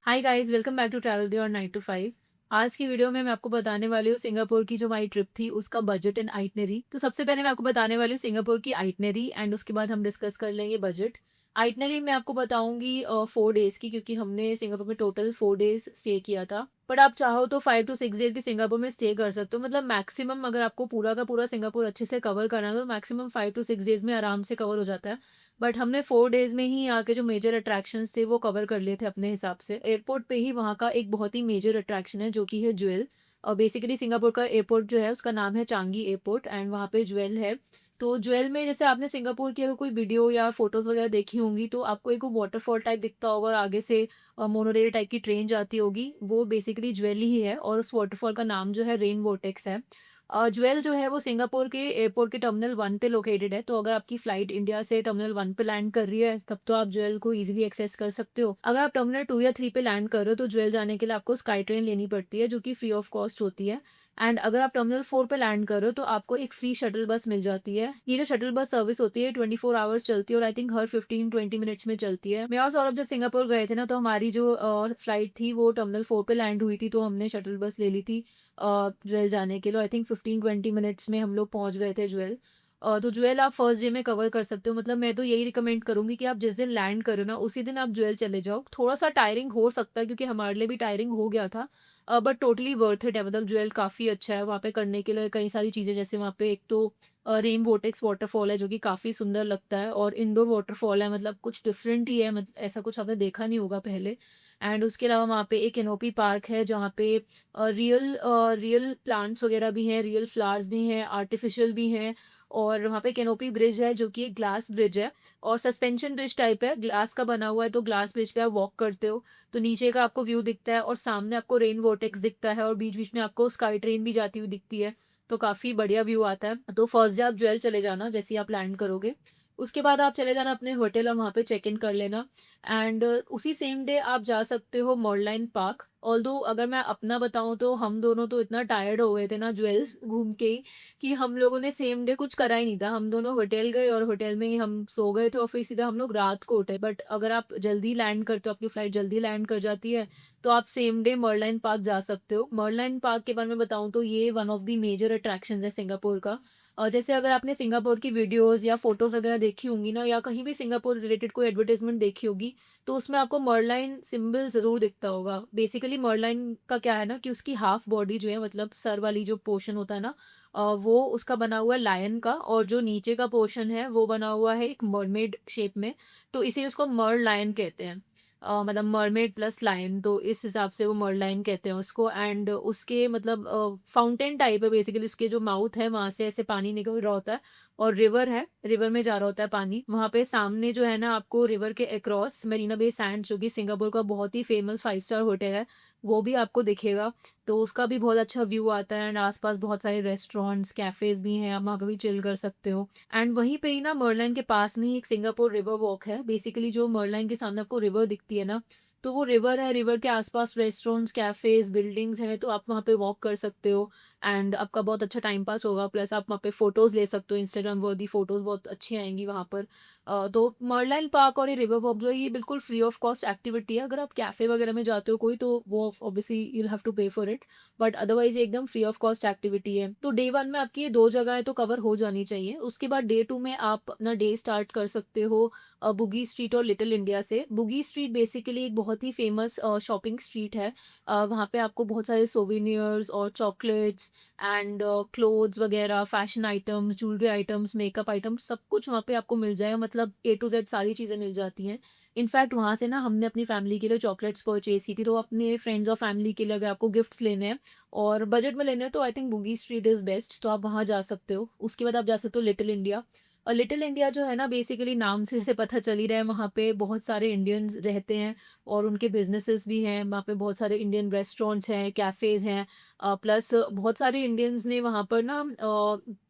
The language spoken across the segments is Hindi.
Hi guys, welcome back to travel day और 9 to 5। आज की वीडियो में मैं आपको बताने वाली हूँ सिंगापुर की जो हमारी ट्रिप थी उसका बजट एंड आइटनरी। तो सबसे पहले मैं आपको बताने वाली हूँ सिंगापुर की आइटनरी एंड उसके बाद हम डिस्कस कर लेंगे बजट। आइटनरी मैं आपको बताऊंगी 4 डेज की, क्योंकि हमने सिंगापुर में टोटल 4 डेज स्टे किया था। बट आप चाहो तो 5 to 6 डेज भी सिंगापुर में स्टे कर सकते हो। मतलब मैक्सिमम अगर आपको पूरा का पूरा सिंगापुर अच्छे से कवर करना है तो मैक्सिमम 5 to 6 डेज में आराम से कवर हो जाता है। बट हमने 4 डेज में ही यहाँ के जो मेजर अट्रैक्शंस थे वो कवर कर लिए थे अपने हिसाब से। एयरपोर्ट पे ही वहाँ का एक बहुत ही मेजर अट्रैक्शन है जो कि है ज्वेल। और बेसिकली सिंगापुर का एयरपोर्ट जो है उसका नाम है चांगी एयरपोर्ट एंड वहाँ पे ज्वेल है। तो ज्वेल में जैसे आपने सिंगापुर की अगर कोई वीडियो या फोटोज वगैरह देखी होंगी तो आपको एक वाटरफॉल टाइप दिखता होगा और आगे से मोनोरेल टाइप की ट्रेन जाती होगी, वो बेसिकली ज्वेल ही है और उस वाटरफॉल का नाम जो है रेन वोर्टेक्स है। ज्वेल जो है वो सिंगापुर के एयरपोर्ट के टर्मिनल 1 पे लोकेटेड है। तो अगर आपकी फ्लाइट इंडिया से टर्मिनल 1 पे लैंड कर रही है तब तो आप ज्वेल को इजीली एक्सेस कर सकते हो। अगर आप टर्मिनल 2 या 3 पे लैंड कर रहे हो तो ज्वेल जाने के लिए आपको स्काई ट्रेन लेनी पड़ती है जो कि फ्री ऑफ कॉस्ट होती है। एंड अगर आप टर्मिनल 4 पे लैंड कर रहे हो तो आपको एक फ्री शटल बस मिल जाती है। ये जो शटल बस सर्विस होती है 24 आवर्स चलती है और आई थिंक हर 15-20 मिनट्स में चलती है। मैं और सौरभ जब सिंगापुर गए थे ना तो हमारी जो फ्लाइट थी वो टर्मिनल 4 पे लैंड हुई थी, तो हमने शटल बस ले ली थी ज्वेल जाने के लिए। आई थिंक 15-20 मिनट्स में हम लोग पहुंच गए थे ज्वेल। तो ज्वेल आप फर्स्ट डे में कवर कर सकते हो। मतलब मैं तो यही रिकमेंड करूंगी कि आप जिस दिन लैंड करो ना उसी दिन आप ज्वेल चले जाओ। थोड़ा सा टायरिंग हो सकता है क्योंकि हमारे लिए भी टायरिंग हो गया था, बट टोटली वर्थ इट है। मतलब ज्वेल काफ़ी अच्छा है वहाँ पे करने के लिए कई सारी चीज़ें, जैसे वहाँ पे एक तो रेन वोटेक्स वाटरफॉल है जो कि काफ़ी सुंदर लगता है और इंडोर वाटरफॉल है, मतलब कुछ डिफरेंट ही है, मतलब ऐसा कुछ आपने देखा नहीं होगा पहले। एंड उसके अलावा वहाँ पे एक कैनोपी पार्क है जहाँ पे रियल प्लांट्स वगैरह भी हैं, रियल फ्लावर्स भी हैं, आर्टिफिशियल भी हैं। और वहाँ पे कैनोपी ब्रिज है जो कि एक ग्लास ब्रिज है और सस्पेंशन ब्रिज टाइप है, ग्लास का बना हुआ है। तो ग्लास ब्रिज पे आप वॉक करते हो तो नीचे का आपको व्यू दिखता है और सामने आपको रेन वोर्टेक्स दिखता है और बीच बीच में आपको स्काई ट्रेन भी जाती हुई दिखती है। तो काफ़ी बढ़िया व्यू आता है। तो फर्स्ट डे आप ज्वेल चले जाना जैसे ही आप लैंड करोगे। उसके बाद आप चले जाना अपने होटल और वहाँ पे चेक इन कर लेना। एंड उसी सेम डे आप जा सकते हो मॉडलाइन पार्क। ऑल्दो अगर मैं अपना बताऊँ तो हम दोनों तो इतना टायर्ड हो गए थे ना ज्वेल घूम के ही कि हम लोगों ने सेम डे कुछ करा ही नहीं था। हम दोनों होटल गए और होटल में ही हम सो गए थे और फिर सीधा हम लोग रात को उठे। बट अगर आप जल्दी लैंड करते हो, आपकी फ्लाइट जल्दी लैंड कर जाती है, तो आप सेम डे मर्लाइन पार्क जा सकते हो। मर्लाइन पार्क के बारे में बताऊँ तो ये one of the major attractions है सिंगापुर का। और जैसे अगर आपने सिंगापुर की वीडियोस या फोटोज वगैरह देखी होंगी ना, या कहीं भी सिंगापुर रिलेटेड कोई एडवर्टाइजमेंट देखी होगी, तो उसमें आपको मर्लाइन सिंबल ज़रूर दिखता होगा। बेसिकली मर्लाइन का क्या है ना कि उसकी हाफ बॉडी जो है, मतलब सर वाली जो पोर्शन होता है ना, वो उसका बना हुआ है लायन का और जो नीचे का पोर्शन है वो बना हुआ है एक मरमेड शेप में। तो इसीलिए उसको मर लायन कहते हैं। मतलब मरमेड प्लस लायन, तो इस हिसाब से वो मरलाइन कहते हैं उसको। एंड उसके मतलब फाउंटेन टाइप है बेसिकली, उसके जो माउथ है वहां से ऐसे पानी निकल रहा होता है और रिवर है, रिवर में जा रहा होता है पानी। वहां पे सामने जो है ना आपको रिवर के अक्रॉस मरीना बे सैंड्स जो कि सिंगापुर का बहुत ही फेमस 5 स्टार होटल है वो भी आपको दिखेगा। तो उसका भी बहुत अच्छा व्यू आता है एंड आसपास बहुत सारे रेस्टोरेंट्स कैफेज भी हैं, आप वहाँ पे भी चिल कर सकते हो। एंड वहीं पे ही ना मरलाइन के पास में ही एक सिंगापुर रिवर वॉक है। बेसिकली जो मरलाइन के सामने आपको रिवर दिखती है ना, तो वो रिवर है, रिवर के आसपास रेस्टोरेंट्स कैफेज बिल्डिंग्स हैं, तो आप वहाँ पे वॉक कर सकते हो। एंड आपका बहुत अच्छा टाइम पास होगा, प्लस आप वहाँ पे फोटोज ले सकते हो, इंस्टाग्राम वर्दी फोटोज बहुत अच्छी आएंगी वहाँ पर। तो मर्लाइन पार्क और ये रिवर वॉक जो है ये बिल्कुल फ्री ऑफ कॉस्ट एक्टिविटी है। अगर आप कैफे वगैरह में जाते हो कोई तो वो ऑब्वियसली यूल हैव टू पे फॉर इट, बट अदरवाइज ये एकदम फ्री ऑफ कॉस्ट एक्टिविटी है। तो डे 1 में आपकी ये 2 जगह तो कवर हो जानी चाहिए। उसके बाद डे 2 में आप अपना डे स्टार्ट कर सकते हो बुगी स्ट्रीट और लिटिल इंडिया से। बुगी स्ट्रीट बेसिकली एक बहुत ही फेमस शॉपिंग स्ट्रीट है। वहाँ पे आपको बहुत सारे सोवेनियर्स और चॉकलेट्स एंड क्लोथ्स वगैरह, fashion items, jewellery items, makeup items, सब कुछ वहाँ पे आपको मिल जाएगा। मतलब A to Z सारी चीज़ें मिल जाती हैं। इनफैक्ट वहाँ से ना हमने अपनी फैमिली के लिए चॉकलेट्स परचेज की थी। तो अपने फ्रेंड्स और फैमिली के लिए अगर आपको गिफ्ट्स लेने हैं और बजट में लेने हैं तो I think बुगी street is best, तो आप वहाँ जा सकते हो। उसके बाद आप जा सकते हो लिटिल इंडिया। और लिटिल इंडिया जो है ना बेसिकली नाम से जैसे पता चल ही रहा है, वहाँ पे बहुत सारे इंडियंस रहते हैं और उनके बिजनेसेस भी हैं। वहाँ पे बहुत सारे इंडियन रेस्टोरेंट्स हैं, कैफ़ेज़ हैं। प्लस बहुत सारे इंडियंस ने वहाँ पर ना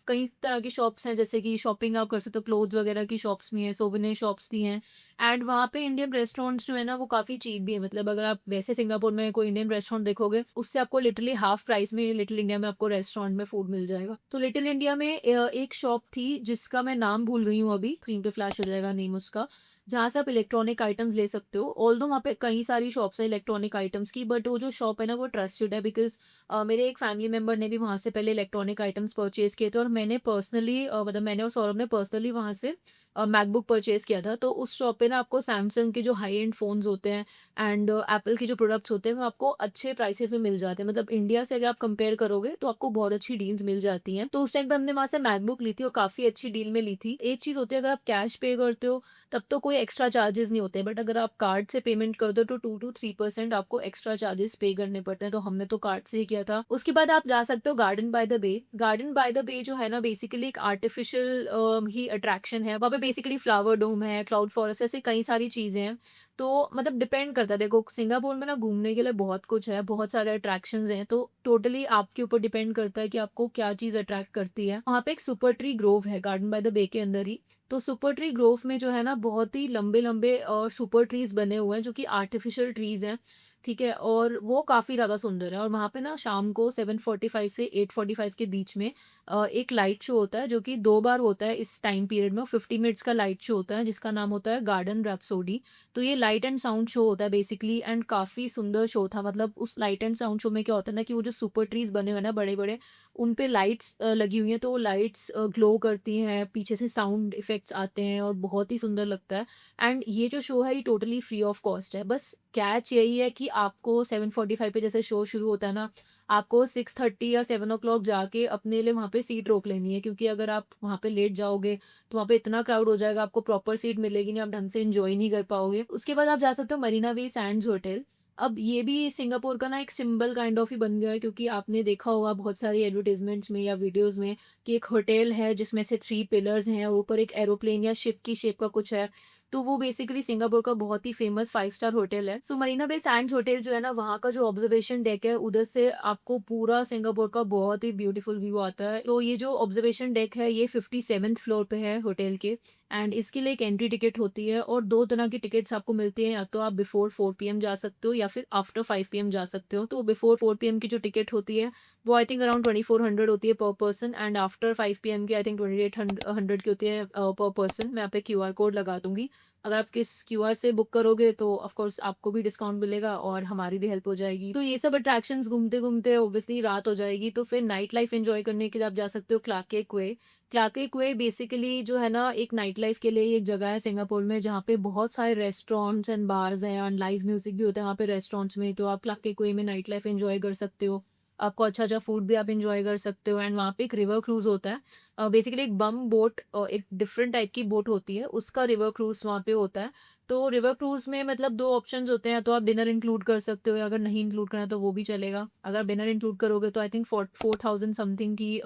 कई तरह की शॉप्स हैं, जैसे कि शॉपिंग आप कर सकते हो, क्लोथ्स वगैरह की शॉप्स भी हैं, सोवेनियर शॉप्स भी हैं। एंड वहाँ पे इंडियन रेस्टोरेंट्स जो है ना वो काफ़ी चीप भी है। मतलब अगर आप वैसे सिंगापुर में कोई इंडियन रेस्टोरेंट देखोगे उससे आपको लिटरली हाफ प्राइस में लिटिल इंडिया में आपको रेस्टोरेंट में फूड मिल जाएगा। तो लिटिल इंडिया में एक शॉप थी जिसका मैं नाम भूल गई हूँ, अभी स्क्रीन पे फ्लैश हो जाएगा नेम उसका। जहाँ से आप इलेक्ट्रॉनिक आइटम्स ले सकते हो। ऑल्दो वहाँ पे कई सारी शॉप्स हैं इलेक्ट्रॉनिक आइटम्स की, बट वो जो शॉप है ना वो ट्रस्टेड है, बिकॉज़ मेरे एक फैमिली मेंबर ने भी वहाँ से पहले इलेक्ट्रॉनिक आइटम्स परचेज़ किए थे, और मैंने पर्सनली मतलब मैंने और सौरभ ने पर्सनली वहाँ से मैकबुक परचेज़ किया था। तो उस शॉप पे ना आपको सैमसंग के जो हाई एंड फ़ोन्स होते हैं एंड एप्पल के जो प्रोडक्ट्स होते हैं वो आपको अच्छे प्राइसेज़ में मिल जाते हैं। मतलब इंडिया से अगर आप कंपेयर करोगे तो आपको बहुत अच्छी डील्स मिल जाती हैं। तो उस टाइम पे हमने वहाँ से मैकबुक ली थी और काफ़ी अच्छी डील में ली थी। एक चीज़ होती है, अगर आप कैश पे करते हो तब तो कोई एक्स्ट्रा चार्जेस नहीं होते, बट अगर आप कार्ड से पेमेंट कर दो तो 2 to 3% आपको एक्स्ट्रा चार्जेस पे करने पड़ते हैं। तो हमने तो कार्ड से ही किया था। उसके बाद आप जा सकते हो garden by the bay. Garden by the bay जो है ना बेसिकली एक आर्टिफिशियल ही अट्रैक्शन है। वहाँ पे बेसिकली फ्लावर डोम है, क्लाउड फॉरेस्ट, ऐसी कई सारी चीजें हैं। तो मतलब डिपेंड करता है, देखो सिंगापुर में ना घूमने के लिए बहुत कुछ है, बहुत सारे अट्रैक्शंस हैं, तो टोटली आपके ऊपर डिपेंड करता है कि आपको क्या चीज़ अट्रैक्ट करती है। वहाँ पे एक सुपर ट्री ग्रोव है गार्डन बाय द बे के अंदर ही। तो सुपर ट्री ग्रोव में जो है ना बहुत ही लंबे-लंबे सुपर ट्रीज़ बने हुए हैं जो कि आर्टिफ़िशियल ट्रीज़ हैं, ठीक है? और वो काफ़ी ज़्यादा सुंदर है, और वहाँ पे ना शाम को 7:45 से 8:45 के बीच में एक लाइट शो होता है जो कि 2 बार होता है इस टाइम पीरियड में, 50 मिनट्स का लाइट शो होता है जिसका नाम होता है गार्डन रैप्सोडी। तो ये लाइट एंड साउंड शो होता है बेसिकली, एंड काफ़ी सुंदर शो था। मतलब उस लाइट एंड साउंड शो में क्या होता है ना कि वो जो सुपर ट्रीज़ बने हुए हैं ना बड़े-बड़े, उन पे लाइट्स लगी हुई हैं, तो वो लाइट्स ग्लो करती हैं, पीछे से साउंड इफ़ेक्ट्स आते हैं और बहुत ही सुंदर लगता है। एंड ये जो शो है ये टोटली फ्री ऑफ कॉस्ट है। बस कैच यही है कि आपको 7:45 पे जैसे शो शुरू होता है ना, आपको 6:30 या 7 ओ क्लॉक जाके अपने लिए वहाँ पे सीट रोक लेनी है, क्योंकि अगर आप वहाँ पे लेट जाओगे, तो वहाँ पे इतना क्राउड हो जाएगा, आपको प्रॉपर सीट मिलेगी नहीं, आप ढंग से एन्जॉय नहीं कर पाओगे। उसके बाद आप जा सकते हो मरीना बे सैंड्स होटल। अब ये भी सिंगापुर का ना एक सिंबल काइंड ऑफ ही बन गया है, क्योंकि आपने देखा होगा बहुत सारी एडवर्टाइजमेंट्स में या वीडियोस में कि एक होटल है जिसमें से 3 पिलर्स हैं और ऊपर एक एरोप्लेन या शिप की शेप का कुछ है। तो वो बेसिकली सिंगापुर का बहुत ही फेमस 5 स्टार होटल है। सो मरीना बे सैंड्स होटल जो है ना, वहाँ का जो ऑब्जर्वेशन डेक है उधर से आपको पूरा सिंगापुर का बहुत ही ब्यूटीफुल व्यू आता है। तो ये जो ऑब्जर्वेशन डेक है ये 57th फ्लोर पे है होटल के, एंड इसके लिए एक एंट्री टिकट होती है, और 2 तरह की टिकट्स आपको मिलती हैं, या तो आप बिफोर 4 पीएम जा सकते हो या फिर आफ्टर 5 पीएम जा सकते हो। तो बिफोर 4 पीएम की जो टिकट होती है वो आई थिंक अराउंड 2400 होती है पर पर्सन, एंड आफ्टर 5 पीएम की आई थिंक 2800 की होती है पर पर्सन। मैं यहाँ पे क्यूआर कोड लगा दूँगी। अगर आप किस क्यूआर से बुक करोगे तो ऑफ कोर्स आपको भी डिस्काउंट मिलेगा और हमारी भी हेल्प हो जाएगी। तो ये सब अट्रैक्शंस घूमते-घूमते ऑब्वियसली रात हो जाएगी, तो फिर नाइट लाइफ एन्जॉय करने के लिए आप जा सकते हो क्लाके क्वे। क्लाके क्वे बेसिकली जो है ना एक नाइट लाइफ के लिए ही एक जगह है सिंगापुर में, जहाँ पे बहुत सारे रेस्टोरेंट्स एंड बार्स हैं और लाइव म्यूजिक भी होता है वहाँ पे रेस्टोरेंट्स में। तो आप क्लाके क्वे में नाइट लाइफ एन्जॉय कर सकते हो। आपको अच्छा-अच्छा फूड भी आप एन्जॉय कर सकते हो, एंड वहाँ पे एक रिवर क्रूज़ होता है। बेसिकली एक बम बोट, एक डिफरेंट टाइप की बोट होती है, उसका रिवर क्रूज़ वहाँ पे होता है। तो रिवर क्रूज़ में मतलब 2 ऑप्शंस होते हैं, तो आप डिनर इंक्लूड कर सकते हो, या अगर नहीं इंक्लूड करना है तो वो भी चलेगा। अगर डिनर इंक्लूड करोगे तो आई थिंक 4000 समथिंग की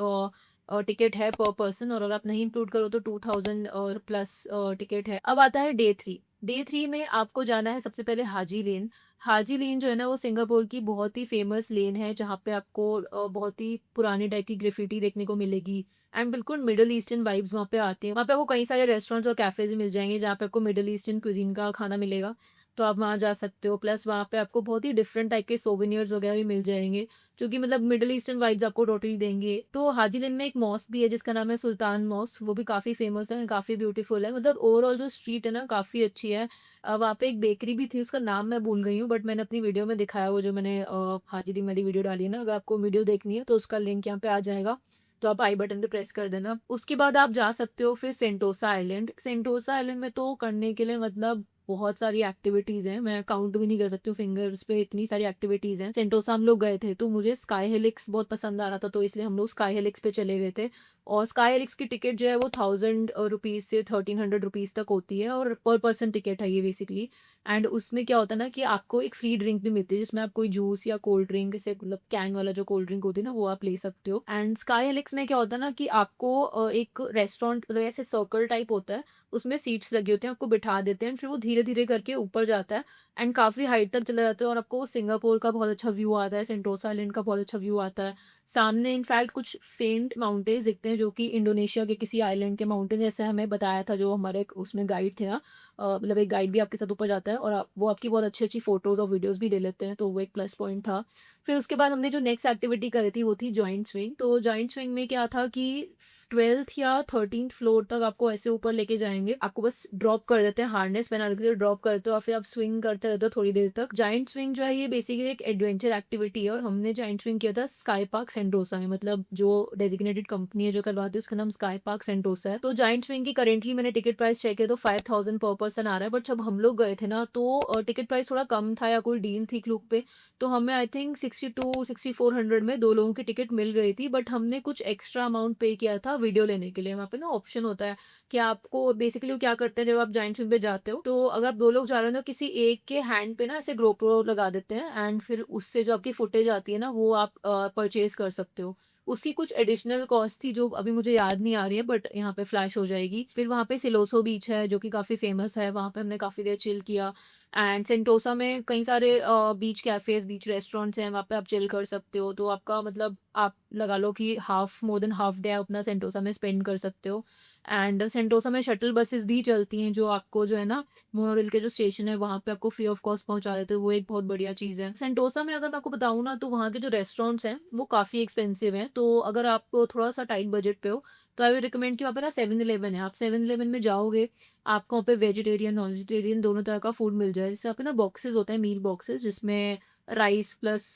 टिकट है पर पर्सन, और अगर आप नहीं इंक्लूड करो तो 2000 प्लस टिकट है। अब आता है डे 3। डे 3 में आपको जाना है सबसे पहले हाजी लेन। हाजी लेन जो है ना वो सिंगापुर की बहुत ही फेमस लेन है, जहाँ पे आपको बहुत ही पुरानी टाइप की ग्राफ़िटी देखने को मिलेगी, एंड बिल्कुल मिडल ईस्टर्न वाइब्स वहाँ पे आती हैं। वहाँ पे आपको कई सारे रेस्टोरेंट्स और कैफ़ेज़ भी मिल जाएँगे, जहाँ पे आपको मिडल ईस्टर्न क्विज़ीन का खाना मिलेगा, तो आप वहाँ जा सकते हो। प्लस वहाँ पे आपको बहुत ही डिफरेंट टाइप के सोवेनिर्स वगैरह भी मिल जाएँगे, जो कि मतलब मिडल ईस्टर्न वाइब्स आपको टोटली देंगे। तो हाजी लेन में एक मॉस्क भी है जिसका नाम है सुल्तान मॉस्क, वो भी काफ़ी फेमस है एंड काफ़ी ब्यूटीफुल है। मतलब ओवरऑल जो स्ट्रीट है ना काफ़ी अच्छी है। वहाँ पे एक बेकरी भी थी, उसका नाम मैं भूल गई हूँ, बट मैंने अपनी वीडियो में दिखाया, वो जो मैंने हाजी दी मेरी वीडियो डाली है ना, अगर आपको वीडियो देखनी है तो उसका लिंक यहाँ पे आ जाएगा, तो आप आई बटन पे प्रेस कर देना। उसके बाद आप जा सकते हो फिर सेंटोसा आइलैंड। सेंटोसा आइलैंड में तो करने के लिए मतलब बहुत सारी एक्टिविटीज़ हैं, मैं काउंट भी नहीं कर सकती हूँ फिंगर्स पे, इतनी सारी एक्टिविटीज़ हैं। सेंटोसा हम लोग गए थे तो मुझे स्काई हेलिक्स बहुत पसंद आ रहा था, तो इसलिए हम लोग स्काई हेलिक्स पे चले गए थे। और स्काई हेलिक्स की टिकट जो है वो 1000 रुपीज़ से 1300 रुपीज़ तक होती है, और पर पर्सन टिकट है ये बेसिकली। एंड उसमें क्या होता है ना कि आपको एक फ्री ड्रिंक भी मिलती है, जिसमें आप कोई जूस या कोल्ड ड्रिंक, जैसे मतलब कैन वाला जो कोल्ड ड्रिंक होती है ना वो आप ले सकते हो। एंड स्काई हेलिक्स में क्या होता है ना कि आपको एक रेस्टोरेंट मतलब ऐसे सर्कल टाइप होता है, उसमें सीट्स लगे होते हैं, आपको बिठा देते हैं, फिर वो धीरे-धीरे करके ऊपर जाता है एंड काफ़ी हाइट तक चला जाता है, और आपको सिंगापुर का बहुत अच्छा व्यू आता है, सेंटोसा आइलैंड का बहुत अच्छा व्यू आता है। सामने इनफैक्ट कुछ फेंट माउंटेन्स दिखते हैं जो कि इंडोनेशिया के किसी आइलैंड के माउंटेन जैसे हमें बताया था जो हमारे एक उसमें गाइड थे ना। मतलब एक गाइड भी आपके साथ ऊपर जाता है, और वो आपकी बहुत अच्छी-अच्छी फ़ोटोज़ और वीडियोज़ भी ले लेते हैं, तो वो एक प्लस पॉइंट था। फिर उसके बाद हमने जो नेक्स्ट एक्टिविटी करी थी वो थी जॉइंट स्विंग। तो जॉइंट स्विंग में क्या था कि 12th या 13th फ्लोर तक आपको ऐसे ऊपर लेके जाएँगे। आपको बस ड्रॉप कर देते हैं, हार्नेस पहना के लिए ड्रॉप करते हो और फिर आप स्विंग करते रहते हो थोड़ी देर तक। जायंट स्विंग जो है ये बेसिकली एक एडवेंचर एक्टिविटी है और हमने जायंट स्विंग किया था स्काई पार्क सेंटोसा में, मतलब जो डेजिग्नेटेड कंपनी है जो करवाती है उसका नाम स्काई पार्क सेंटोसा है। तो जायंट स्विंग की करंटली मैंने टिकट प्राइस चेक किया तो 5000 पर पर्सन आ रहा है, बट जब हम लोग गए थे ना तो टिकट प्राइस थोड़ा कम था या कोई डील थी क्लूक पे, तो हमें आई थिंक 62-6400 में 2 लोगों की टिकट मिल गई थी, बट हमने कुछ एक्स्ट्रा अमाउंट पे किया था वीडियो लेने के लिए। वहाँ पे ना ऑप्शन होता है कि आपको बेसिकली वो क्या करते हैं जब आप जायंट स्विंग पे जाते हो, तो अगर आप 2 लोग जा रहे हो तो किसी एक के हैंड पे ना ऐसे GoPro लगा देते हैं एंड फिर उससे जो आपकी फुटेज आती है ना वो आप परचेज़ कर सकते हो। उसकी कुछ एडिशनल कॉस्ट थी जो अभी मुझे याद नहीं आ रही है, बट यहाँ पे फ्लैश हो जाएगी। फिर वहाँ पे सिलोसो बीच है जो कि काफ़ी फेमस है, वहाँ पे हमने काफ़ी देर चिल किया। एंड सेंटोसा में कई सारे बीच कैफ़ेज़, बीच रेस्टोरेंट्स हैं, वहाँ पे आप चिल कर सकते हो। तो आपका मतलब आप लगा लो कि मोर देन हाफ डे आप अपना सेंटोसा में स्पेंड कर सकते हो। एंड सेंटोसा में शटल बसेस भी चलती हैं जो आपको जो है ना मोनोरेल के जो स्टेशन है वहाँ पे आपको फ्री ऑफ कॉस्ट पहुँचा देते हैं, वो एक बहुत बढ़िया चीज़ है। सेंटोसा में अगर मैं आपको बताऊँ ना तो वहाँ के जो रेस्टोरेंट्स हैं वो काफ़ी एक्सपेंसिव हैं, तो अगर आप थोड़ा-सा टाइट बजट पे हो तो आई विल रिकमेंड कि वहाँ पे ना 7-Eleven है। आप 7-Eleven में जाओगे, आपको वहाँ पे वेजिटेरियन, नॉन वेजिटेरियन दोनों तरह का फूड मिल जाए। जैसे यहाँ पे ना बॉक्सेस होते हैं, मील बॉक्सेस जिसमें राइस प्लस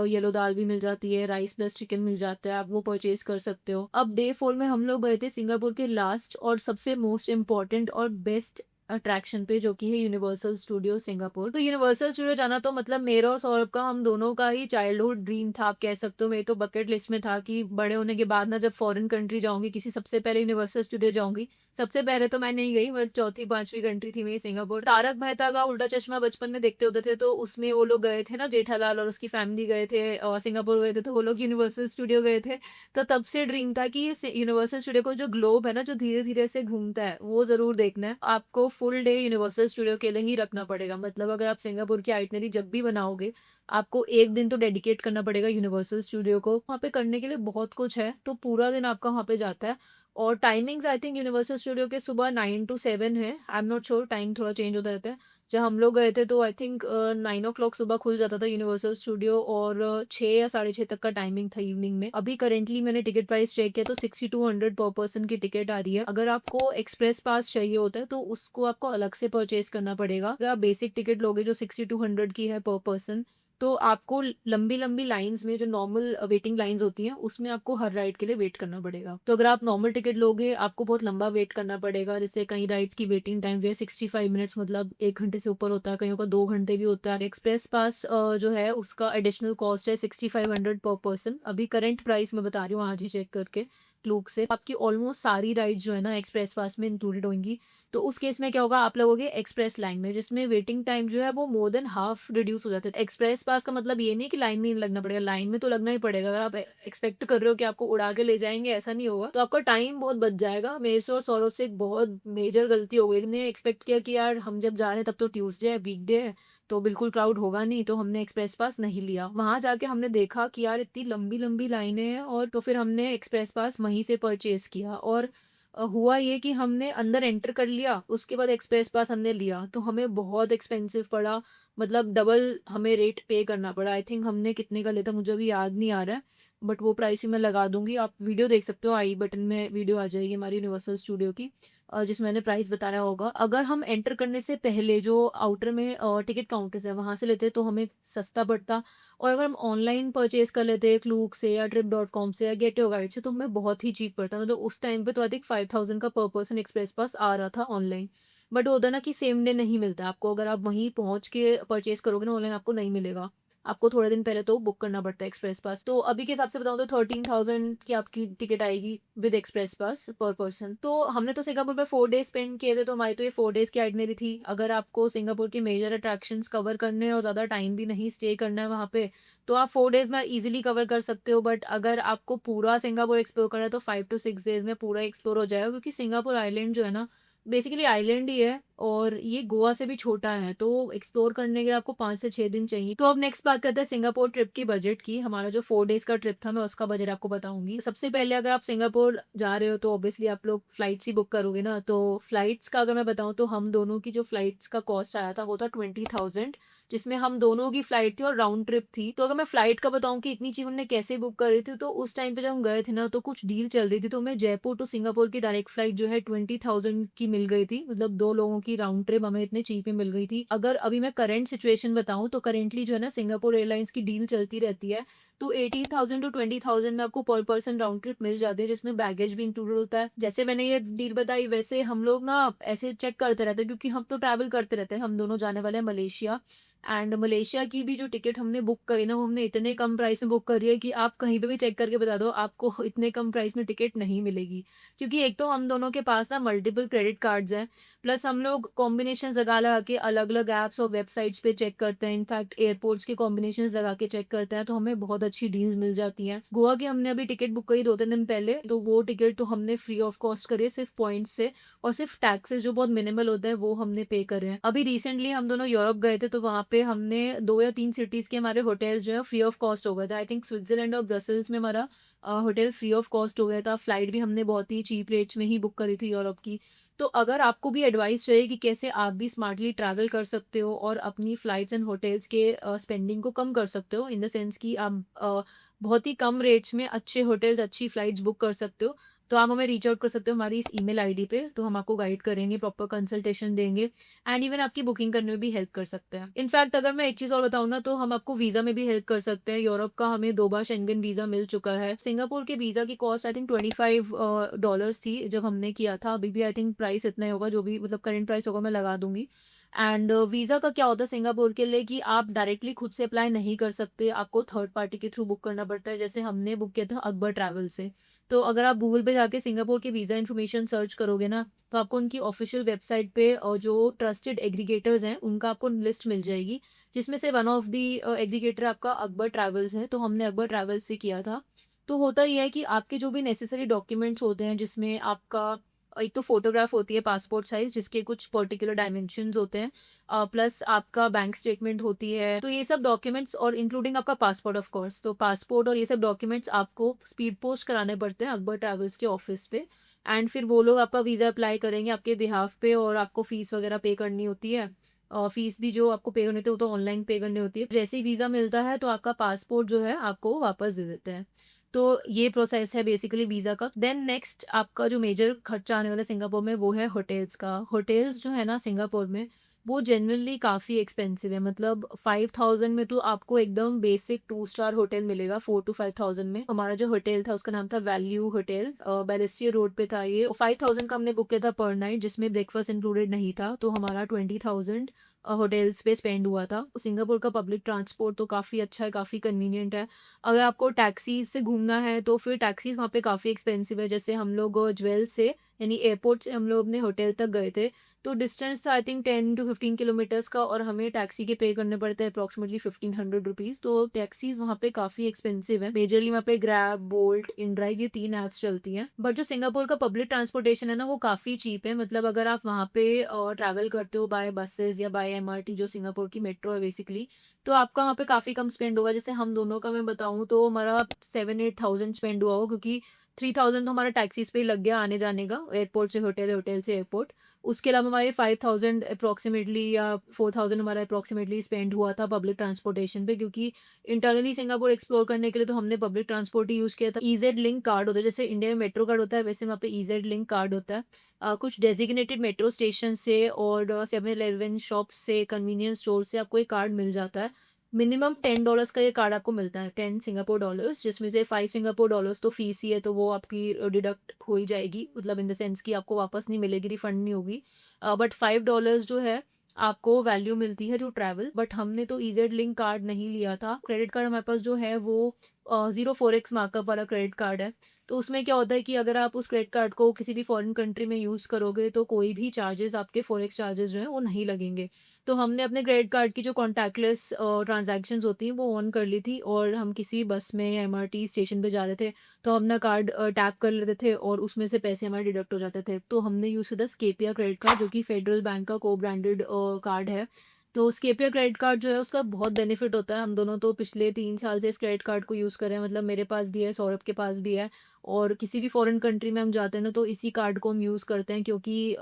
येलो दाल भी मिल जाती है, राइस प्लस चिकन मिल जाता है, आप वो परचेज़ कर सकते हो। अब डे 4 में हम लोग गए थे सिंगापुर के लास्ट और सबसे मोस्ट इम्पोर्टेंट और बेस्ट अट्रैक्शन पे जो कि है यूनिवर्सल स्टूडियो सिंगापुर। तो यूनिवर्सल स्टूडियो जाना तो मतलब मेरा और सौरभ का, हम दोनों का ही चाइल्डहुड ड्रीम था आप कह सकते हो। मेरी तो बकेट लिस्ट में था कि बड़े होने के बाद ना जब फॉरेन कंट्री जाऊँगी किसी, सबसे पहले यूनिवर्सल स्टूडियो जाऊँगी। सबसे पहले तो मैं नहीं गई, मैं चौथी 5वीं कंट्री थी मेरी सिंगापुर। तारक मेहता का उल्टा चश्मा बचपन में देखते होते थे, तो उसमें वो लोग गए थे ना, जेठालाल और उसकी फैमिली गए थे सिंगापुर गए थे, तो वो लोग यूनिवर्सल स्टूडियो गए थे। तो तब से ड्रीम था कि ये यूनिवर्सल स्टूडियो को जो ग्लोब है ना जो धीरे-धीरे से घूमता है, वो ज़रूर देखना है। आपको फुल डे यूनिवर्सल स्टूडियो के लिए ही रखना पड़ेगा। मतलब अगर आप सिंगापुर की आइटनरी जब भी बनाओगे, आपको 1 दिन तो डेडिकेट करना पड़ेगा यूनिवर्सल स्टूडियो को। वहाँ पे करने के लिए बहुत कुछ है, तो पूरा दिन आपका वहाँ पे जाता है। और timings I think universal studio के सुबह 9 टू 7 है। I am not sure, time थोड़ा चेंज होता रहता है। जब हम लोग गए थे तो आई थिंक 9 ओ क्लॉक सुबह खुल जाता था यूनिवर्सल स्टूडियो और 6 या साढ़े 6 तक का टाइमिंग था इवनिंग में। अभी करंटली मैंने टिकट प्राइस चेक किया तो 6200 पर पर्सन की टिकट आ रही है। अगर आपको एक्सप्रेस पास चाहिए होता है तो उसको आपको अलग से परचेज़ करना पड़ेगा। अगर आप बेसिक टिकट लोगे जो 6200 की है पर पर्सन, तो आपको लंबी-लंबी लाइन्स में जो नॉर्मल वेटिंग लाइन्स होती हैं, उसमें आपको हर राइड के लिए वेट करना पड़ेगा। तो अगर आप नॉर्मल टिकट लोगे, आपको बहुत लंबा वेट करना पड़ेगा। जैसे कई राइड्स की वेटिंग टाइम जो है 65 मिनट्स, मतलब 1 घंटे से ऊपर होता है, कईयों का 2 घंटे भी होता है। एक्सप्रेस पास जो है उसका एडिशनल कॉस्ट है 6500 पर पर्सन। अभी करंट प्राइस मैं बता रही हूँ आज ही चेक करके क्लूक से। आपकी ऑलमोस्ट सारी राइड्स जो है ना एक्सप्रेस पास में इंक्लूडेड होंगी। तो उस केस में क्या होगा, आप लगोगे एक्सप्रेस लाइन में जिसमें वेटिंग टाइम जो है वो मोर देन हाफ रिड्यूस हो जाता है। एक्सप्रेस पास का मतलब ये नहीं कि लाइन में नहीं लगना पड़ेगा, लाइन में तो लगना ही पड़ेगा। अगर आप एक्सपेक्ट कर रहे हो कि आपको उड़ा के ले जाएंगे, ऐसा नहीं होगा, तो आपका टाइम बहुत बच जाएगा। मेरे से और सौरभ से एक बहुत मेजर गलती हो गई, ने एक्सपेक्ट किया कि यार हम जब जा रहे हैं तब तो ट्यूसडे है, वीकडे है, तो बिल्कुल क्राउड होगा नहीं, तो हमने एक्सप्रेस पास नहीं लिया। वहां जाके हमने देखा कि यार इतनी लंबी लंबी लाइनें हैं, और तो फिर हमने एक्सप्रेस पास वहीं से परचेज किया। और हुआ ये कि हमने अंदर एंटर कर लिया, उसके बाद एक्सप्रेस पास हमने लिया, तो हमें बहुत एक्सपेंसिव पड़ा। मतलब डबल हमें रेट पे करना पड़ा। आई थिंक हमने कितने का लिया था मुझे अभी याद नहीं आ रहा है, बट वो प्राइस ही मैं लगा दूँगी। आप वीडियो देख सकते हो, आई बटन में वीडियो आ जाएगी हमारी यूनिवर्सल स्टूडियो की, जिसमें मैंने प्राइस बताया होगा। अगर हम एंटर करने से पहले जो आउटर में टिकट काउंटर्स है वहाँ से लेते तो हमें सस्ता पड़ता, और अगर हम ऑनलाइन परचेज़ कर लेते हैं क्लूक से या ट्रिप.com से या गेट योर गाइड से, तो हमें बहुत ही चीप पड़ता। मतलब उस टाइम पे तो आई थिंक 5000 का पर पर्सन एक्सप्रेस पास आ रहा था ऑनलाइन। बट होता है ना कि सेम डे नहीं मिलता है आपको, अगर आप वहीं पहुँच के परचेज़ करोगे ना ऑनलाइन, आपको नहीं मिलेगा। आपको थोड़े दिन पहले तो बुक करना पड़ता है एक्सप्रेस पास। तो अभी के हिसाब से बताऊँ तो 13,000 की आपकी टिकट आएगी विद एक्सप्रेस पास पर पर्सन। तो हमने तो सिंगापुर में 4 डेज़ स्पेंड किए थे, तो हमारी तो ये 4 डेज़ की आइटनरी थी। अगर आपको सिंगापुर के मेजर अट्रैक्शंस कवर करने हैं और ज़्यादा टाइम भी नहीं स्टे करना है वहाँ पे, तो आप 4 डेज़ में ईज़िली कवर कर सकते हो। बट अगर आपको पूरा सिंगापुर एक्सप्लोर करना है तो 5 टू 6 डेज़ में पूरा एक्सप्लोर हो जाएगा, क्योंकि सिंगापुर आइलैंड जो है ना, बेसिकली आइलैंड ही है। और ये गोवा से भी छोटा है, तो एक्सप्लोर करने के लिए आपको 5 से 6 दिन चाहिए। तो अब नेक्स्ट बात करते हैं सिंगापुर ट्रिप की बजट की। हमारा जो 4 डेज़ का ट्रिप था, मैं उसका बजट आपको बताऊँगी। सबसे पहले अगर आप सिंगापुर जा रहे हो तो ऑब्वियसली आप लोग फ्लाइट्स ही बुक करोगे ना, तो फ्लाइट्स का अगर मैं बताऊँ तो हम दोनों की जो फ्लाइट्स का कॉस्ट आया था वो था 20,000, जिसमें हम दोनों की फ्लाइट थी और राउंड ट्रिप थी। तो अगर मैं फ्लाइट का बताऊँ कि इतनी चीप हमने कैसे बुक करी थी, तो उस टाइम पे जब हम गए थे ना तो कुछ डील चल रही थी, तो हमें जयपुर टू सिंगापुर की डायरेक्ट फ्लाइट जो है 20,000 की मिल गई थी। मतलब 2 लोगों की राउंड ट्रिप हमें इतने चीप में मिल गई थी। अगर अभी मैं करंट सिचुएशन बताऊँ तो करंटली जो है ना सिंगापुर एयरलाइंस की डील चलती रहती है। तो 18,000 टू 20,000 में आपको पर पर्सन राउंड ट्रिप मिल जाती है, जिसमें बैगेज भी इंक्लूडेड होता है। जैसे मैंने ये डील बताई वैसे हम लोग ना ऐसे चेक करते रहते हैं, क्योंकि हम तो ट्रैवल करते रहते हैं। हम दोनों जाने वाले हैं मलेशिया, एंड मलेशिया की भी जो टिकट हमने बुक करी ना, वो हमने इतने कम प्राइस में बुक करी है कि आप कहीं पे भी चेक करके बता दो, आपको इतने कम प्राइस में टिकट नहीं मिलेगी। क्योंकि एक तो हम दोनों के पास ना मल्टीपल क्रेडिट कार्ड्स हैं, प्लस हम लोग कॉम्बिनेशंस लगा-लगा के अलग-अलग ऐप्स और वेबसाइट्स पे चेक करते हैं। इनफैक्ट एयरपोर्ट्स के कॉम्बिनेशंस लगा के चेक करते हैं, तो हमें बहुत अच्छी डील्स मिल जाती हैं। गोवा की हमने अभी टिकट बुक करी 2-3 दिन पहले, तो वो टिकट तो हमने फ्री ऑफ कॉस्ट करी है सिर्फ़ पॉइंट्स से, और सिर्फ़ टैक्सेस जो बहुत मिनिमल होता है वो हमने पे करे हैं। अभी रिसेंटली हम दोनों यूरोप गए थे, तो वहाँ पे हमने 2 या 3 सिटीज़ के हमारे होटल्स जो है फ्री ऑफ कॉस्ट हो गए थे। आई थिंक स्विट्ज़रलैंड और ब्रसेल्स में हमारा होटल फ्री ऑफ कॉस्ट हो गया था। फ्लाइट भी हमने बहुत ही चीप रेट्स में ही बुक करी थी यूरोप की। तो अगर आपको भी एडवाइस चाहिए कि कैसे आप भी स्मार्टली ट्रैवल कर सकते हो और अपनी फ्लाइट्स एंड होटल्स के स्पेंडिंग को कम कर सकते हो, इन द सेंस कि आप बहुत ही कम रेट्स में अच्छे होटल्स, अच्छी फ्लाइट्स बुक कर सकते हो, तो आप हमें रीच आउट कर सकते हो हमारी इस ईमेल आईडी पे। तो हम आपको गाइड करेंगे, प्रॉपर कंसल्टेशन देंगे, एंड इवन आपकी बुकिंग करने में भी हेल्प कर सकते हैं। इनफैक्ट अगर मैं एक चीज़ और बताऊँ ना, तो हम आपको वीज़ा में भी हेल्प कर सकते हैं। यूरोप का हमें 2 बार शेंगन वीज़ा मिल चुका है। सिंगापुर के वीज़ा की कॉस्ट आई थिंक 25 डॉलर्स थी जब हमने किया था। अभी भी आई थिंक प्राइस इतना ही होगा, जो भी मतलब करंट प्राइस होगा मैं लगा दूँगी। एंड वीज़ा का क्या होता है सिंगापुर के लिए कि आप डायरेक्टली खुद से अप्लाई नहीं कर सकते, आपको थर्ड पार्टी के थ्रू बुक करना पड़ता है। जैसे हमने बुक किया था अकबर ट्रैवल से। तो अगर आप गूगल पे जाके सिंगापुर की वीज़ा इन्फॉर्मेशन सर्च करोगे ना, तो आपको उनकी ऑफ़िशियल वेबसाइट पे जो ट्रस्टेड एग्रीगेटर्स हैं, उनका आपको लिस्ट मिल जाएगी, जिसमें से वन ऑफ द एग्रीगेटर आपका अकबर ट्रैवल्स है। तो हमने अकबर ट्रैवल्स से किया था। तो होता ये है कि आपके जो भी नेसेसरी डॉक्यूमेंट्स होते हैं, जिसमें आपका एक तो फ़ोटोग्राफ होती है पासपोर्ट साइज़, जिसके कुछ पर्टिकुलर डायमेंशंस होते हैं, प्लस आपका बैंक स्टेटमेंट होती है। तो ये सब डॉक्यूमेंट्स और इंक्लूडिंग आपका पासपोर्ट ऑफ कोर्स, तो पासपोर्ट और ये सब डॉक्यूमेंट्स आपको स्पीड पोस्ट कराने पड़ते हैं अकबर ट्रैवल्स के ऑफ़िस पे, एंड फिर वो लोग आपका वीज़ा अप्लाई करेंगे आपके बिहाफ़ पे, और आपको फ़ीस वगैरह पे करनी होती है। फ़ीस भी जो आपको पे करनी होती है वो तो ऑनलाइन पे करनी होती है। जैसे ही वीज़ा मिलता है तो आपका पासपोर्ट जो है आपको वापस दे देते हैं। तो ये प्रोसेस है बेसिकली वीज़ा का। देन नेक्स्ट आपका जो मेजर खर्चा आने वाला है सिंगापुर में, वो है होटल्स का। होटल्स जो है ना सिंगापुर में, वो जेनुइनली काफ़ी एक्सपेंसिव है। मतलब 5,000 में तो आपको एकदम बेसिक 2 स्टार होटल मिलेगा, 4 टू 5,000 में। हमारा जो होटल था उसका नाम था वैल्यू होटल, बैलेस्टियर रोड पे था ये। 5,000 का हमने बुक किया था पर नाइट, जिसमें ब्रेकफास्ट इंक्लूडेड नहीं था। तो हमारा 20,000 होटल्स पे स्पेंड हुआ था। सिंगापुर का पब्लिक ट्रांसपोर्ट तो काफ़ी अच्छा है, काफ़ी कन्वीनिएंट है। अगर आपको टैक्सीज़ से घूमना है तो फिर टैक्सीज़ वहाँ पे काफ़ी एक्सपेंसिव है। जैसे हम लोग ज्वेल से, यानी एयरपोर्ट से हम लोग अपने होटल तक गए थे, तो डिस्टेंस था आई थिंक 10 टू 15 किलोमीटर्स का, और हमें टैक्सी के पे करने पड़ते हैं अप्रॉक्सिमेटली 1500 रुपीज़। तो टैक्सीज़ वहाँ पे काफ़ी एक्सपेंसिव है। मेजरली वहाँ पे ग्रैब, बोल्ट, इनड्राइव, ये 3 ऐप्स चलती हैं। बट जो सिंगापुर का पब्लिक ट्रांसपोर्टेशन है ना, वो काफ़ी चीप है। मतलब अगर आप वहाँ पे ट्रैवल करते हो बाय बसेज़ या बाय एमआरटी, जो सिंगापुर की मेट्रो है बेसिकली, तो आपका वहाँ पे काफ़ी कम स्पेंड होगा। जैसे हम दोनों का मैं बताऊँ तो हमारा 7-8,000 स्पेंड हुआ होगा, क्योंकि 3,000 तो हमारा टैक्सीज़ पे ही लग गया आने जाने का, एयरपोर्ट से होटल, होटल से एयरपोर्ट। उसके अलावा हमारे 5,000 अप्रॉक्सिमेटली या 4,000 हमारा अप्रॉक्सिमेटली स्पेंड हुआ था पब्लिक ट्रांसपोर्टेशन पे, क्योंकि इंटरनली सिंगापुर एक्सप्लोर करने के लिए तो हमने पब्लिक ट्रांसपोर्ट ही यूज़ किया था। ईज़ेड लिंक कार्ड होता है, जैसे इंडिया में मेट्रो कार्ड होता है, वैसे वहाँ पे ईज़ेड लिंक कार्ड होता है। कुछ डेज़िग्नेटेड मेट्रो स्टेशन से और 7-इलेवन शॉप्स से, कन्वीनियंस स्टोर से आपको ये कार्ड मिल जाता है। मिनिमम $10 का ये कार्ड आपको मिलता है, 10 सिंगापुर डॉलर्स, जिसमें से 5 सिंगापुर डॉलर्स तो फीस ही है, तो वो आपकी डिडक्ट हो ही जाएगी, मतलब इन द सेंस कि आपको वापस नहीं मिलेगी, रिफंड नहीं होगी। बट $5 जो है आपको वैल्यू मिलती है टू ट्रैवल। बट हमने तो ईजेड लिंक कार्ड नहीं लिया था। क्रेडिट कार्ड हमारे पास जो है वो 0 4x मार्कअप वाला क्रेडिट कार्ड है। तो उसमें क्या होता है कि अगर आप उस क्रेडिट कार्ड को किसी भी फॉरेन कंट्री में यूज़ करोगे, तो कोई भी चार्जेस, आपके फॉरेक्स चार्जेस जो हैं वो नहीं लगेंगे। तो हमने अपने क्रेडिट कार्ड की जो कॉन्टैक्टलेस ट्रांज़ैक्शंस होती हैं वो ऑन कर ली थी, और हम किसी बस में या एमआरटी स्टेशन पे जा रहे थे, तो हम अपना कार्ड टैप कर लेते थे और उसमें से पैसे हमारे डिडक्ट हो जाते थे। तो हमने यूज़ किया था स्केपिया क्रेडिट कार्ड, जो कि फेडरल बैंक का को-ब्रांडेड कार्ड है। तो स्केपिया क्रेडिट कार्ड जो है उसका बहुत बेनिफिट होता है। हम दोनों तो पिछले 3 साल से इस क्रेडिट कार्ड को यूज़ कर रहे हैं, मतलब मेरे पास भी है, सौरभ के पास भी है, और किसी भी फॉरेन कंट्री में हम जाते हैं ना, तो इसी कार्ड को हम यूज़ करते हैं, क्योंकि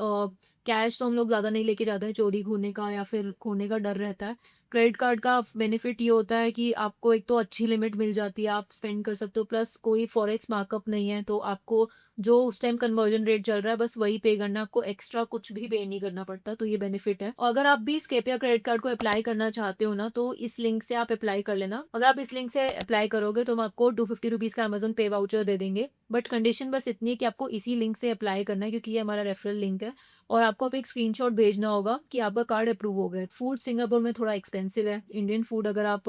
कैश तो हम लोग ज़्यादा नहीं लेके जाते हैं, चोरी होने का या फिर खोने का डर रहता है। क्रेडिट कार्ड का बेनिफिट ये होता है कि आपको एक तो अच्छी लिमिट मिल जाती है, आप स्पेंड कर सकते हो, प्लस कोई फॉरेक्स मार्कअप नहीं है, तो आपको जो उस टाइम कन्वर्जन रेट चल रहा है बस वही पे करना है, आपको एक्स्ट्रा कुछ भी पे नहीं करना पड़ता, तो ये बेनिफिट है। और अगर आप भी स्केपिया क्रेडिट कार्ड को अप्लाई करना चाहते हो ना, तो इस लिंक से आप अप्लाई कर लेना। अगर आप इस लिंक से अप्लाई करोगे तो हम आपको 250 रुपीज़ का अमेज़न पे वाउचर दे देंगे। बट कंडीशन बस इतनी है कि आपको इसी लिंक से अप्लाई करना है, क्योंकि ये हमारा रेफरल लिंक है, और आपको अब एक स्क्रीनशॉट भेजना होगा कि आपका कार्ड अप्रूव हो गया है। फूड सिंगापुर में थोड़ा एक्सपेंसिव है। इंडियन फूड अगर आप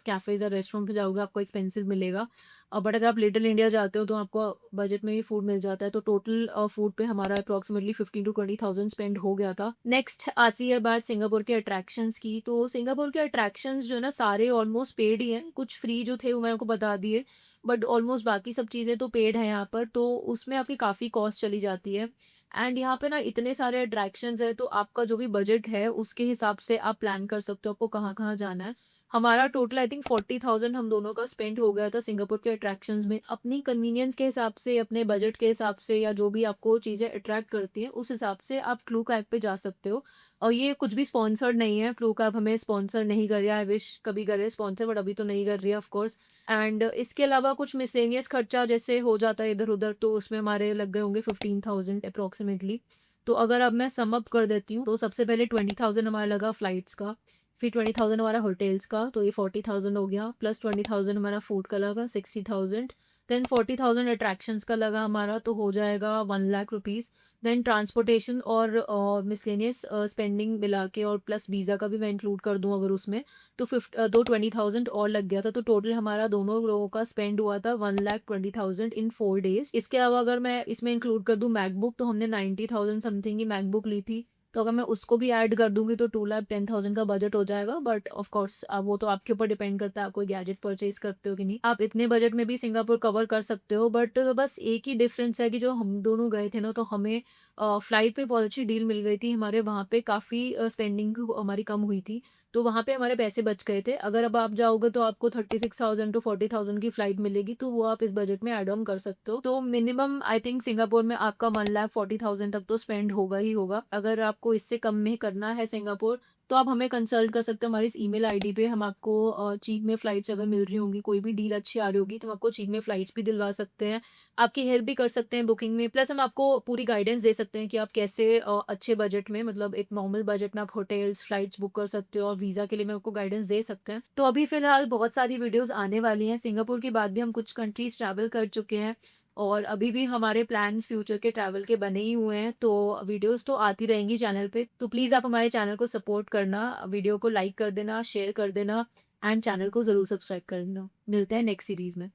कैफ़ेज़ या रेस्टोरेंट पे जाओगे आपको एक्सपेंसिव मिलेगा। बट अगर आप लिटिल इंडिया जाते हो तो आपको बजट में ही फूड मिल जाता है। तो टोटल फूड पे हमारा अप्रॉक्सिमेटली 15 टू 20,000 स्पेंड हो गया था। नेक्स्ट आती है बात सिंगापुर के अट्रैक्शंस की। तो सिंगापुर के अट्रैक्शंस जो है ना, सारे ऑलमोस्ट पेड ही हैं। कुछ फ्री जो थे वो मैंने आपको बता दिए, बट ऑलमोस्ट बाकी सब चीज़ें तो पेड हैं यहाँ पर, तो उसमें आपकी काफ़ी कॉस्ट चली जाती है। एंड यहाँ पे ना इतने सारे अट्रैक्शंस हैं, तो आपका जो भी बजट है उसके हिसाब से आप प्लान कर सकते हो आपको कहाँ-कहाँ जाना है। हमारा टोटल आई थिंक 40,000 हम दोनों का स्पेंड हो गया था सिंगापुर के अट्रैक्शंस में। अपनी कन्वीनियंस के हिसाब से, अपने बजट के हिसाब से, या जो भी आपको चीज़ें अट्रैक्ट करती हैं उस हिसाब से आप क्लू कैब पे जा सकते हो। और ये कुछ भी स्पॉन्सर्ड नहीं है, क्लू कैब हमें स्पॉन्सर नहीं कर रहा है। आई विश कभी करे स्पॉन्सर, बट अभी तो नहीं कर रही है ऑफ कोर्स। एंड इसके अलावा कुछ मिसलेनियस खर्चा जैसे हो जाता है इधर-उधर, तो उसमें हमारे लग गए होंगे 15,000 अप्रॉक्सिमेटली। तो अगर अब मैं सम अप कर देती हूँ, तो सबसे पहले 20,000 हमारा लगा फ्लाइट्स का, फिर 20,000 हमारा होटल्स का, तो ये 40,000 हो गया, प्लस 20,000 हमारा फूड का लगा, 60,000। देन 40,000 अट्रैक्शंस का लगा हमारा, तो हो जाएगा 1,00,000 रुपीज़। देन ट्रांसपोर्टेशन और मिसलेनियस स्पेंडिंग मिला के, और प्लस वीज़ा का भी मैं इंक्लूड कर दूँ अगर उसमें, तो 20,000 और लग गया था। तो टोटल हमारा दोनों लोगों का स्पेंड हुआ था 1,20,000 इन 4 डेज़। इसके अलावा अगर मैं इसमें इंक्लूड कर दूँ मैकबुक, तो हमने 90,000 समथिंग की मैकबुक ली थी। तो अगर मैं उसको भी ऐड कर दूँगी तो 2,10,000 का बजट हो जाएगा। बट ऑफ कोर्स अब वो तो आपके ऊपर डिपेंड करता है आप कोई गैजेट परचेज़ करते हो कि नहीं। आप इतने बजट में भी सिंगापुर कवर कर सकते हो, बट बस एक ही डिफ़रेंस है कि जो हम दोनों गए थे ना, तो हमें फ्लाइट पे बहुत अच्छी डील मिल गई थी। हमारे वहाँ पे काफ़ी स्पेंडिंग हमारी कम हुई थी। तो वहाँ पे हमारे पैसे बच गए थे। अगर अब आप जाओगे तो आपको 36,000 टू 40,000 की फ्लाइट मिलेगी, तो वो आप इस बजट में ऐड ऑन कर सकते हो। तो मिनिमम आई थिंक सिंगापुर में आपका 1,40,000 तक तो स्पेंड होगा ही होगा। अगर आपको इससे कम में करना है सिंगापुर, तो आप हमें कंसल्ट कर सकते हो हमारी इस ईमेल आईडी पे। हम आपको चीप में फ्लाइट्स अगर मिल रही होंगी, कोई भी डील अच्छी आ रही होगी, तो हम आपको चीप में फ्लाइट्स भी दिलवा सकते हैं। आपकी हेल्प भी कर सकते हैं बुकिंग में, प्लस हम आपको पूरी गाइडेंस दे सकते हैं कि आप कैसे अच्छे बजट में, मतलब एक नॉर्मल बजट में आप होटल्स, फ्लाइट्स बुक कर सकते हो, और वीज़ा के लिए मैं आपको गाइडेंस दे सकते हैं। तो अभी फ़िलहाल बहुत सारी वीडियोज़ आने वाली हैं। सिंगापुर के बाद भी हम कुछ कंट्रीज़ ट्रैवल कर चुके हैं, और अभी भी हमारे प्लान्स फ्यूचर के ट्रैवल के बने ही हुए हैं। तो वीडियोज़ तो आती रहेंगी चैनल पे। तो प्लीज़ आप हमारे चैनल को सपोर्ट करना, वीडियो को लाइक कर देना, शेयर कर देना, एंड चैनल को ज़रूर सब्सक्राइब कर देना। मिलते हैं नेक्स्ट सीरीज़ में।